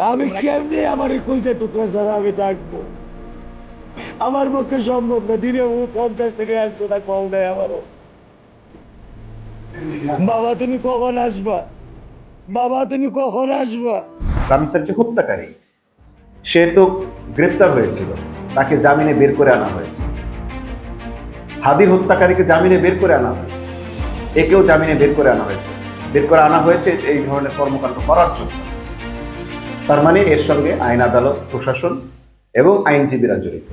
আমি কেমনি আমার এই কলজা টুকরা ছাড়া আমি থাকবো? আমার পক্ষে সম্ভব না। দিনে ও 50 থেকে 100 টাকা কম দেয় আমারও। বাবা তুমি কখন আসবা? বাবা তুমি কখন আসবা? রামিসার যে হত্যাকারী, সে তো গ্রেপ্তার হয়েছিল, তাকে জামিনে বের করে আনা হয়েছে। হাদির হত্যাকারীকে জামিনে বের করে আনা হয়েছে, একেও জামিনে বের করে আনা হয়েছে। বের করে আনা হয়েছে এই ধরনের কর্মকাণ্ড করার জন্য। তার মানে এর সঙ্গে আইন, আদালত, প্রশাসন এবং আইনজীবীরা জড়িত।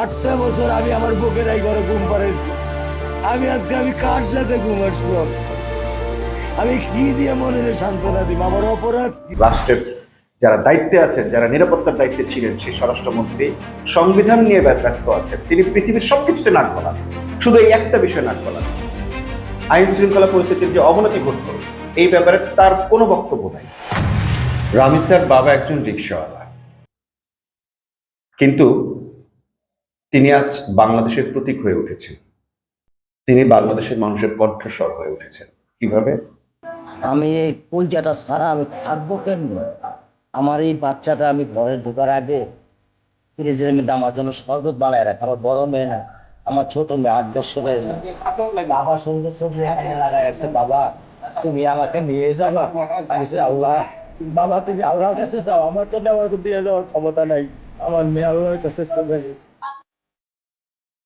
8টা বছর আমি আমার বুকের এই ঘরে ঘুম পাড়াইছি। আমি কার সাথে ঘুম আসবো? আমি কি দিয়ে মনে সান্ত্বনা দিব? আমার অপরাধ কি? রাষ্ট্রের যারা দায়িত্বে আছেন, যারা নিরাপত্তার দায়িত্বে ছিলেন, সেই স্বরাষ্ট্রমন্ত্রী সংবিধান নিয়ে ব্যস্ত আছেন। তিনি পৃথিবীর সবকিছুতে নাক গলান, শুধু এই একটা বিষয় নাক গলান, আইন শৃঙ্খলা পরিস্থিতির যে অবনতি ঘটল এই ব্যাপারে তার কোনো বক্তব্য নাই। রামিসার বাবা একজন রিকশাওয়ালা, কিন্তু তিনি আজ বাংলাদেশের প্রতীক হয়ে উঠেছেন। তিনি বাংলাদেশের মানুষের কণ্ঠস্বর হয়ে উঠেছেন। কিভাবে? আমি এই কলজাটা ছাড়া আমি থাকবো কেমনি? আমার এই বাচ্চাটা আমি ঘরে ঢোকার আগে ফ্রিজের মধ্যে আমার জন্য শরবত বানায় রাখে। আমার বড় মেয়ে না, আমার ছোট মেয়ে 8 বছরের। বাবার সঙ্গে সঙ্গে লাগাই রাখছে, বাবা তুমি আমাকে নিয়ে যাবা। আমি বলছি, আল্লাহ বাবা তুমি আল্লাহর কাছে যাও, আমার তো আমাকে দিয়ে যাওয়ার ক্ষমতা নাই। আমার মেয়ে আল্লাহর কাছে চলে গেছে।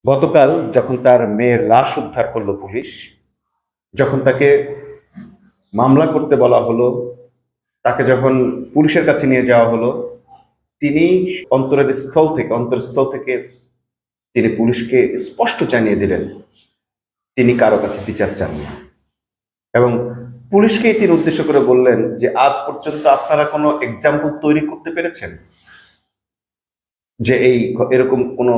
গতকাল যখন তার মেয়ের লাশ উদ্ধার করলো পুলিশ, যখন তাকে মামলা করতে বলা হলো, তাকে যখন পুলিশের কাছে নিয়ে যাওয়া হলো, তিনি অন্তরস্থল থেকে তিনি পুলিশকে স্পষ্ট জানিয়ে দিলেন তিনি কারো কাছে বিচার চান না। এবং পুলিশকেই তিনি উদ্দেশ্য করে বললেন যে আজ পর্যন্ত আপনারা কোনো এক্সাম্পল তৈরি করতে পেরেছেন যে এরকম কোনো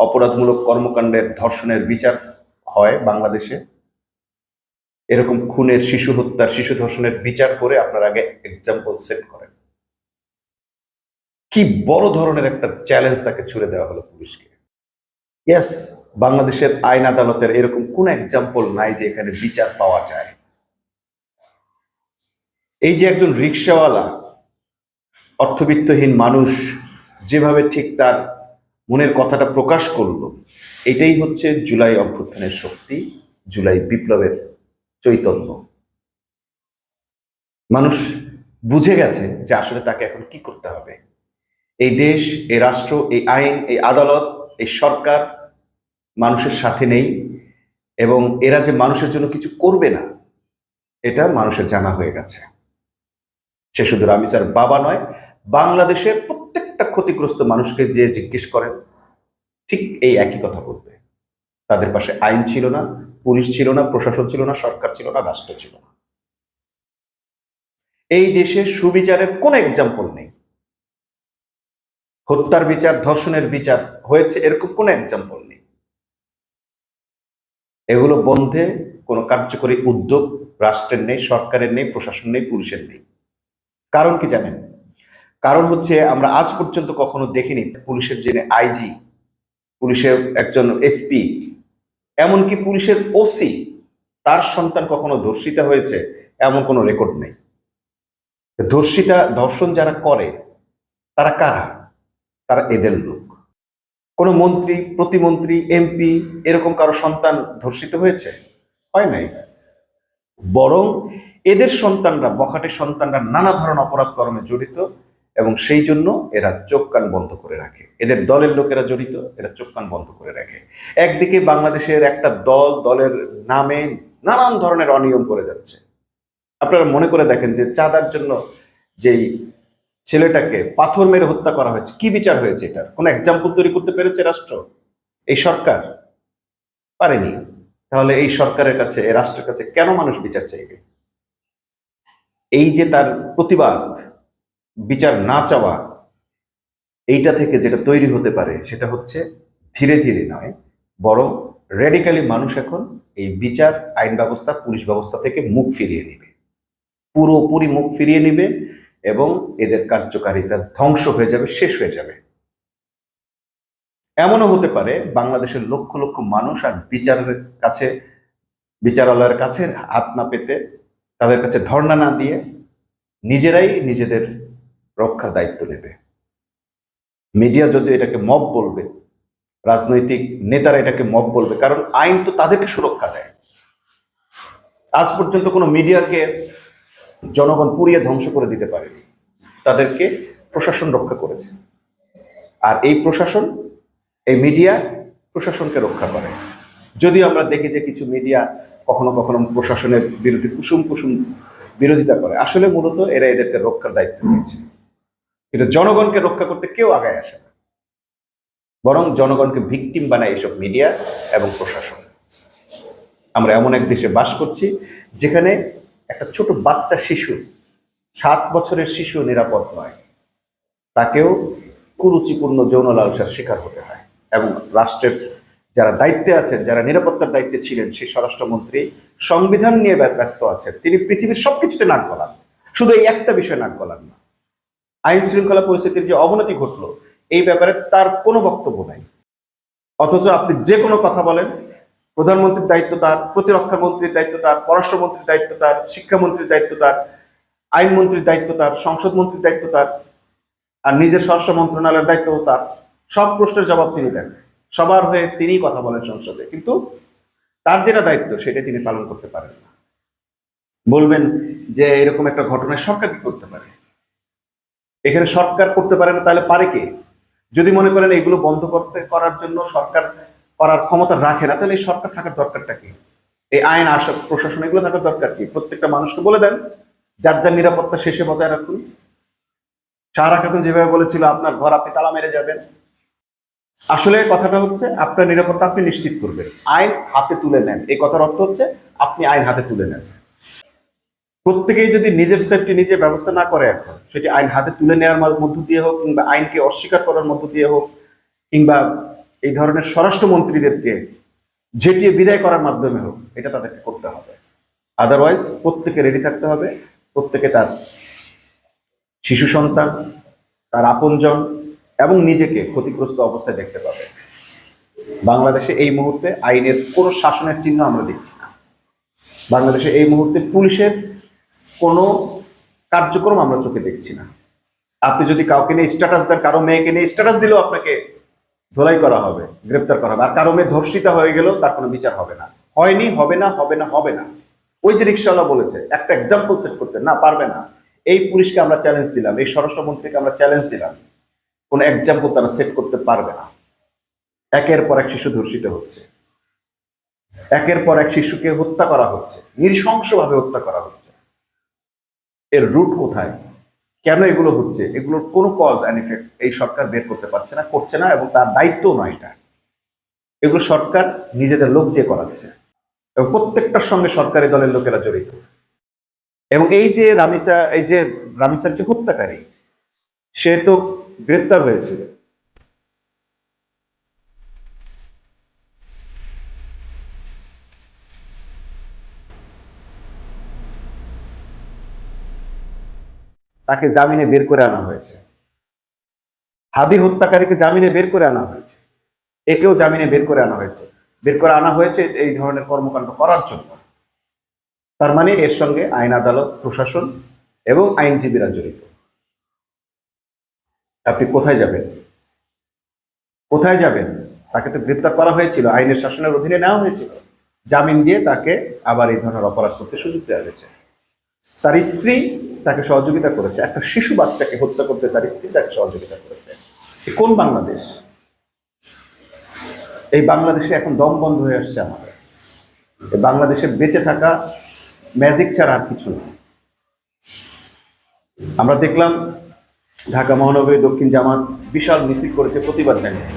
অপরাধমূলক কর্মকাণ্ডের, ধর্ষণের বিচার হয় বাংলাদেশে? এরকম খুনের, শিশু হত্যার, শিশু ধর্ষণের বিচার করে আপনার আগে এক্সাম্পল সেট করেন। কি বড় ধরনের একটা চ্যালেঞ্জ তাকে ছুড়ে দেওয়া হলো পুলিশকে। ইয়েস, বাংলাদেশের আইন আদালতের এরকম কোন এক্সাম্পল নাই যে এখানে বিচার পাওয়া যায়। এই যে একজন রিকশাওয়ালা, অর্থবিত্তহীন মানুষ যেভাবে ঠিক তার মনের কথাটা প্রকাশ করলো, এটাই হচ্ছে জুলাই অভ্যুত্থানের শক্তি, জুলাই বিপ্লবের চৈতন্য। মানুষ বুঝে গেছে যে আসলে তাকে এখন কি করতে হবে। এই দেশ, এই রাষ্ট্র, এই আইন, এই আদালত, এই সরকার মানুষের সাথে নেই, এবং এরা যে মানুষের জন্য কিছু করবে না এটা মানুষের জানা হয়ে গেছে। সে শুধু রামিসার বাবা নয়, বাংলাদেশের প্রত্যেকটা ক্ষতিগ্রস্ত মানুষকে যে জিজ্ঞেস করেন ঠিক এই একই কথা বলবে। তাদের পাশে আইন ছিল না, পুলিশ ছিল না, প্রশাসন ছিল না, সরকার ছিল না, রাষ্ট্র ছিল না। এই দেশে সুবিচারের কোনো এক্সাম্পল নেই। হত্যার বিচার, ধর্ষণের বিচার হয়েছে এরকম কোনো এক্সাম্পল নেই। এগুলো বন্ধে কোনো কার্যকরী উদ্যোগ রাষ্ট্রের নেই, সরকারের নেই, প্রশাসন নেই, পুলিশের নেই। কারণ কি জানেন? কারণ হচ্ছে আমরা আজ পর্যন্ত কখনো দেখিনি পুলিশের যিনি আইজি, পুলিশের একজন এসপি, এমনকি পুলিশের ওসি, তার সন্তান কখনো ধর্ষিতা হয়েছে এমন কোনো রেকর্ড নেই। ধর্ষণ যারা করে তারা কারা? তারা এদের লোক। কোনো মন্ত্রী, প্রতিমন্ত্রী, এমপি এরকম কারো সন্তান ধর্ষিত হয়েছে? হয় নাই। বরং এদের সন্তানরা, বখাটের সন্তানরা নানা ধরনের অপরাধ কর্মে জড়িত, এবং সেই জন্য এরা চোখ কান বন্ধ করে রাখে। এদের দলের লোকেরা জড়িত, এরা চোখ কান বন্ধ করে রাখে। একদিকে বাংলাদেশের একটা দলের নামে নানান ধরনের অনিয়ম করে যাচ্ছে। আপনারা মনে করে দেখেন যে চাঁদার জন্য যেই ছেলেটাকে পাথর মেরে হত্যা করা হয়েছে, কি বিচার হয়েছে? এটার কোনো এক্সাম্পল তৈরি করতে পেরেছে রাষ্ট্র, এই সরকার? পারেনি। তাহলে এই সরকারের কাছে, এই রাষ্ট্রের কাছে কেন মানুষ বিচার চাইবে? এই যে তার প্রতিবাদ, বিচার না চাওয়া, এইটা থেকে যেটা তৈরি হতে পারে সেটা হচ্ছে ধীরে ধীরে নয়, বরং রেডিক্যালি মানুষ এখন এই বিচার, আইন ব্যবস্থা, পুলিশ ব্যবস্থা থেকে মুখ ফিরিয়ে নেবে, পুরোপুরি মুখ ফিরিয়ে নেবে, এবং এদের কার্যকারিতা ধ্বংস হয়ে যাবে, শেষ হয়ে যাবে। এমনও হতে পারে বাংলাদেশের লক্ষ লক্ষ মানুষ আর বিচারালয়ের কাছে হাত না পেতে, তাদের কাছে ধর্ণা না দিয়ে নিজেরাই নিজেদের রক্ষার দায়িত্ব নেবে। মিডিয়া যদি এটাকে মব বলবে, রাজনৈতিক নেতারা এটাকে মব বলবে, কারণ আইন তো তাদেরকে সুরক্ষা দেয়। আজ পর্যন্ত কোনো মিডিয়াকে জনগণ পুড়িয়ে ধ্বংস করে দিতে পারেনি, তাদেরকে প্রশাসন রক্ষা করেছে। আর এই প্রশাসন, এই মিডিয়া প্রশাসনকে রক্ষা করে। যদিও আমরা দেখি যে কিছু মিডিয়া কখনো কখনো প্রশাসনের বিরুদ্ধে কুসুম কুসুম বিরোধিতা করে, আসলে মূলত এরা এদেরকে রক্ষার দায়িত্ব নিয়েছে। কিন্তু জনগণকে রক্ষা করতে কেউ আগায় আসে না, বরং জনগণকে ভিকটিম বানায় এইসব মিডিয়া এবং প্রশাসন। আমরা এমন এক দেশে বাস করছি যেখানে একটা ছোট বাচ্চা শিশু, 7 বছরের শিশু নিরাপদ নয়, তাকেও কুরুচিপূর্ণ যৌন লালসার শিকার হতে হয়। এবং রাষ্ট্রের যারা দায়িত্বে আছেন, যারা নিরাপত্তার দায়িত্বে ছিলেন, সেই স্বরাষ্ট্রমন্ত্রী সংবিধান নিয়ে ব্যস্ত আছেন। তিনি পৃথিবীর সবকিছুতে নাক গলান, শুধু এই একটা বিষয় নাক গলান না। আইন শৃঙ্খলা পরিস্থিতির যে অবনতি ঘটলো এই ব্যাপারে তার কোনো বক্তব্য নাই। অথচ আপনি যে কোনো কথা বলেন, প্রধানমন্ত্রীর দায়িত্ব তার, প্রতিরক্ষা মন্ত্রীর দায়িত্ব তার, পররাষ্ট্রমন্ত্রীর দায়িত্ব তার, শিক্ষামন্ত্রীর দায়িত্ব তার, আইনমন্ত্রীর দায়িত্ব তার, সংসদ মন্ত্রীর দায়িত্ব তার, আর নিজের স্বরাষ্ট্র মন্ত্রণালয়ের দায়িত্ব তার। সব প্রশ্নের জবাব তিনি দেন, সবার হয়ে তিনিই কথা বলেন সংসদে, কিন্তু তার যেটা দায়িত্ব সেটা তিনি পালন করতে পারেন না। বলবেন যে এরকম একটা ঘটনায় সরকার কি করতে পারে? এখানে সরকার করতে পারে না, তাহলে পারে কে? যদি মনে করেন এগুলো বন্ধ করার জন্য সরকার করার ক্ষমতা রাখে না, তাহলে এই সরকার থাকার দরকারটা কি? এই আইন আসা প্রশাসন এগুলো থাকার দরকার কি? প্রত্যেকটা মানুষকে বলে দেন যার যার নিরাপত্তা শেষে বজায় রাখুন। সাহারা খাতুন যেভাবে বলেছিল আপনার ঘর আপনি তালা মেরে যাবেন, আসলে কথাটা হচ্ছে আপনার নিরাপত্তা আপনি নিশ্চিত করবেন, আইন হাতে তুলে নেন। এই কথার অর্থ হচ্ছে আপনি আইন হাতে তুলে নেন। প্রত্যেকেই যদি নিজের সেফটি নিজে ব্যবস্থা না করে, এখন সেটি আইন হাতে তুলে নেওয়ার মধ্য দিয়ে হোক, কিংবা আইনকে অস্বীকার করার মধ্য দিয়ে হোক, কিংবা এই ধরনের স্বরাষ্ট্রমন্ত্রীদেরকে ঝেঁটিয়ে বিদায় করার মাধ্যমে হোক, এটা তাদেরকে করতে হবে। আদারওয়াইজ প্রত্যেকে রেডি থাকতে হবে, প্রত্যেকে তার শিশু সন্তান, তার আপনজন এবং নিজেকে ক্ষতিগ্রস্ত অবস্থায় দেখতে পাবে। বাংলাদেশে এই মুহূর্তে আইনের কোনো শাসনের চিহ্ন আমরা দেখছি না। বাংলাদেশে এই মুহূর্তে পুলিশের কোনো কার্যক্রম আমরা চোখে দেখছি না। আপনি যদি কাউকে নিয়ে স্ট্যাটাস দেন, কারো মেয়েকে নিয়ে স্ট্যাটাস দিলেও আপনাকে ধোলাই করা হবে, গ্রেপ্তার করা হবে। আর কারো মেয়ে ধর্ষিতা হয়ে গেলেও তার কোনো বিচার হবে না, হয়নি, হবে না, হবে না, হবে না। ওই যে রিক্সাওয়ালা বলেছে, একটা এক্সাম্পল সেট করতে না পারবে না। এই পুলিশকে আমরা চ্যালেঞ্জ দিলাম, এই স্বরাষ্ট্রমন্ত্রীকে আমরা চ্যালেঞ্জ দিলাম, কোনো এক্সাম্পল তারা সেট করতে পারবে না। একের পর এক শিশু ধর্ষিত হচ্ছে, একের পর এক শিশুকে হত্যা করা হচ্ছে, নৃশংসভাবে হত্যা করা হচ্ছে। এর রুট কোথায়, কেন এগুলো হচ্ছে, এগুলোর কোনো কজ অ্যান্ড ইফেক্ট এই সরকার বের করতে পারছে না, করছে না, এবং তার দায়িত্ব নয় এটা। এগুলো সরকার নিজেদের লোক দিয়ে করাচ্ছে, এবং প্রত্যেকটার সঙ্গে সরকারি দলের লোকেরা জড়িত। এবং এই যে রামিসার যে হত্যাকারী, সে তো গ্রেপ্তার হয়েছিল। তাকে জামিনে বের করে আনা হয়েছে। হাদি হত্যাকারীকে জামিনে বের করে আনা হয়েছে, একেও জামিনে বের করে আনা হয়েছে। বের করে আনা হয়েছে এই ধরনের কর্মকাণ্ড করার জন্য। তার মানে এর সঙ্গে আইন, আদালত, প্রশাসন এবং আইনজীবীরা জড়িত। আপনি কোথায় যাবেন? কোথায় যাবেন? তাকে তো গ্রেপ্তার করা হয়েছিল, আইনের শাসনের অধীনে নেওয়া হয়েছিল, জামিন দিয়ে তাকে আবার এই ধরনের অপরাধ করতে সুযোগ দেওয়া হয়েছে। তার স্ত্রী তাকে সহযোগিতা করেছে, একটা শিশু বাচ্চাকে হত্যা করতে তার স্ত্রী তাকে সহযোগিতা করেছে। কোন বাংলাদেশ? এই বাংলাদেশে এখন দম বন্ধ হয়ে আসছে আমাদের। এই বাংলাদেশে বেঁচে থাকা ম্যাজিক ছাড়া আর কিছু না। আমরা দেখলাম ঢাকা মহানগরী দক্ষিণ জামাত বিশাল মিছিল করেছে, প্রতিবাদ জানিয়ে।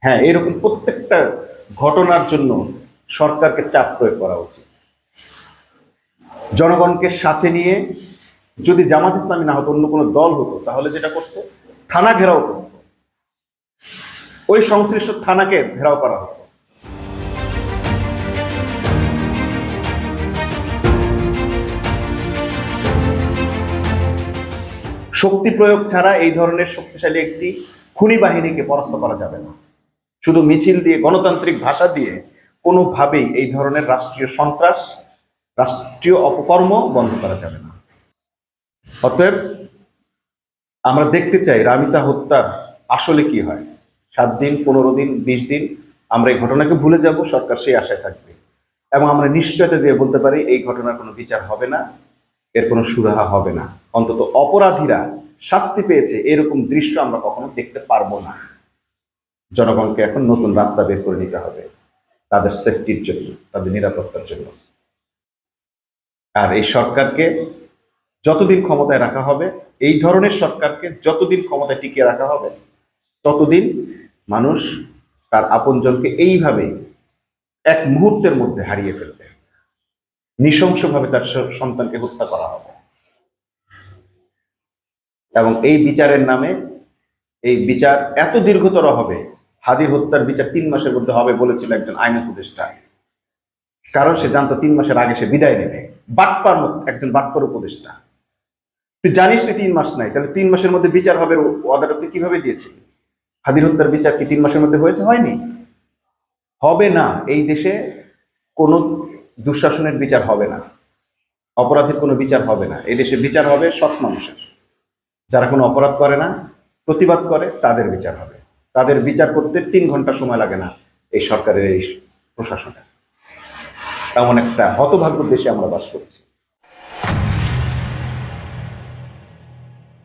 হ্যাঁ, এরকম প্রত্যেকটা ঘটনার জন্য সরকারকে চাপ প্রয়োগ করা উচিত। জনগণকে সাথে নিয়ে, যদি জামাত ইসলামী না হতো, অন্য কোনো দল হতো, তাহলে যেটা করতো, থানা ঘেরাও করত, ওই সংশ্লিষ্ট থানাকে ঘেরাও করা হতো। শক্তি প্রয়োগ ছাড়া এই ধরনের শক্তিশালী একটি খুনি বাহিনীকে পরাস্ত করা যাবে না। শুধু মিছিল দিয়ে, গণতান্ত্রিক ভাষা দিয়ে কোনোভাবেই এই ধরনের রাষ্ট্রীয় সন্ত্রাস, রাষ্ট্রীয় অপকর্ম বন্ধ করা যাবে না। অতএব আমরা দেখতে চাই রামিসা হত্যার আসলে কি হয়। 7 দিন, 15 দিন, 20 দিন আমরা এই ঘটনাকে ভুলে যাব, সরকার সেই আশায় থাকবে, এবং আমরা নিশ্চয়তা দিয়ে বলতে পারি এই ঘটনার কোনো বিচার হবে না, এর কোনো সুরাহা হবে না। অন্তত অপরাধীরা শাস্তি পেয়েছে এরকম দৃশ্য আমরা কখনো দেখতে পারবো না। জনগণকে এখন নতুন রাস্তা বের করে নিতে হবে তাদের সেফটির জন্য, তাদের নিরাপত্তার জন্য। আর এই সরকারকে যতদিন ক্ষমতায় রাখা হবে, এই ধরনের সরকারকে যতদিন ক্ষমতায় টিকিয়ে রাখা হবে, ততদিন মানুষ তার আপনজনকে এইভাবে এক মুহূর্তের মধ্যে হারিয়ে ফেলবে, নৃশংসভাবে তার সন্তানকে হত্যা করা হবে। এবং এই বিচারের নামে, এই বিচার এত দীর্ঘতর হবে, হাদির হত্যার বিচার 3 মাসের মধ্যে হবে বলেছিল একজন আইন উপদেষ্টা। কারণ সে জানতো 3 মাসের আগে সে বিদায় নেবে। বাটপার মতো একজন বাটপার উপদেষ্টা। তুই জানিস তুই 3 মাস নাই, তাহলে 3 মাসের মধ্যে বিচার হবে, আদালতে কিভাবে দিয়েছে? হাদির হত্যার বিচার কি 3 মাসের মধ্যে হয়েছে? হয়নি, হবে না। এই দেশে কোনো দুঃশাসনের বিচার হবে না, অপরাধের কোনো বিচার হবে না। এই দেশে বিচার হবে সৎ মানুষের, যারা কোনো অপরাধ করে না, প্রতিবাদ করে, তাদের বিচার হবে। তাদের বিচার করতে 3 ঘন্টা সময় লাগে না এই সরকারের, এই প্রশাসনের। এমন একটা হতভাগ্য দেশে আমরা বাস করছি।